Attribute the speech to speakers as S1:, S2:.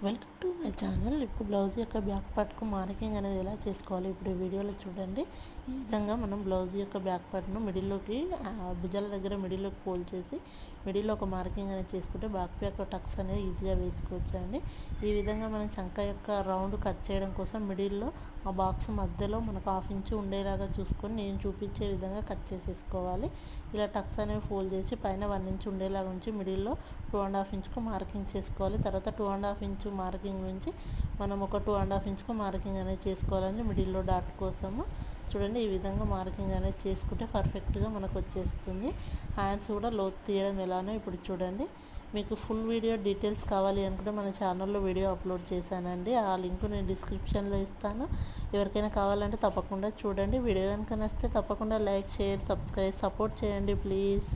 S1: Welcome to my channel. ఇప్పుడు blouse యొక్క back పార్ట్కు marking అనేది ఎలా చేసుకోవాలి ఇప్పుడు ఈ వీడియోలో చూడండి. ఈ విధంగా మనం బ్లౌజ్ యొక్క బ్యాక్ పార్ట్ను మిడిల్లోకి భుజాల దగ్గర మిడిల్లోకి ఫోల్డ్ చేసి మిడిల్లో ఒక మార్కింగ్ అనేది చేసుకుంటే బ్యాక్ యొక్క టక్స్ అనేది ఈజీగా వేసుకోవచ్చు అండి. ఈ విధంగా మనం చంక యొక్క రౌండ్ కట్ చేయడం కోసం మిడిల్లో ఆ బాక్స్ మధ్యలో మనకు 1/2 ఇంచు ఉండేలాగా చూసుకొని నేను చూపించే విధంగా కట్ చేసేసుకోవాలి. ఇలా టక్స్ అనేవి ఫోల్డ్ చేసి పైన 1 ఇంచు ఉండేలాగా ఉంచి మిడిల్లో 2.5 ఇంచుకు మార్కింగ్ చేసుకోవాలి. తర్వాత 2.5 ఇంచు మార్కింగ్ నుంచి మనం ఒక 2.5 ఇంచుకు మార్కింగ్ అనేది చేసుకోవాలండి మిడిల్లో డాట్ కోసము. చూడండి, ఈ విధంగా మార్కింగ్ అనేది చేసుకుంటే పర్ఫెక్ట్గా మనకు వచ్చేస్తుంది. హ్యాండ్స్ కూడా లోతు తీయడం ఎలానో ఇప్పుడు చూడండి. మీకు ఫుల్ వీడియో డీటెయిల్స్ కావాలి అనుకుంటే మన ఛానల్లో వీడియో అప్లోడ్ చేశానండి. ఆ లింక్ నేను డిస్క్రిప్షన్లో ఇస్తాను. ఎవరికైనా కావాలంటే తప్పకుండా చూడండి. వీడియో కనుక నచ్చితే తప్పకుండా లైక్, షేర్, సబ్స్క్రైబ్, సపోర్ట్ చేయండి ప్లీజ్.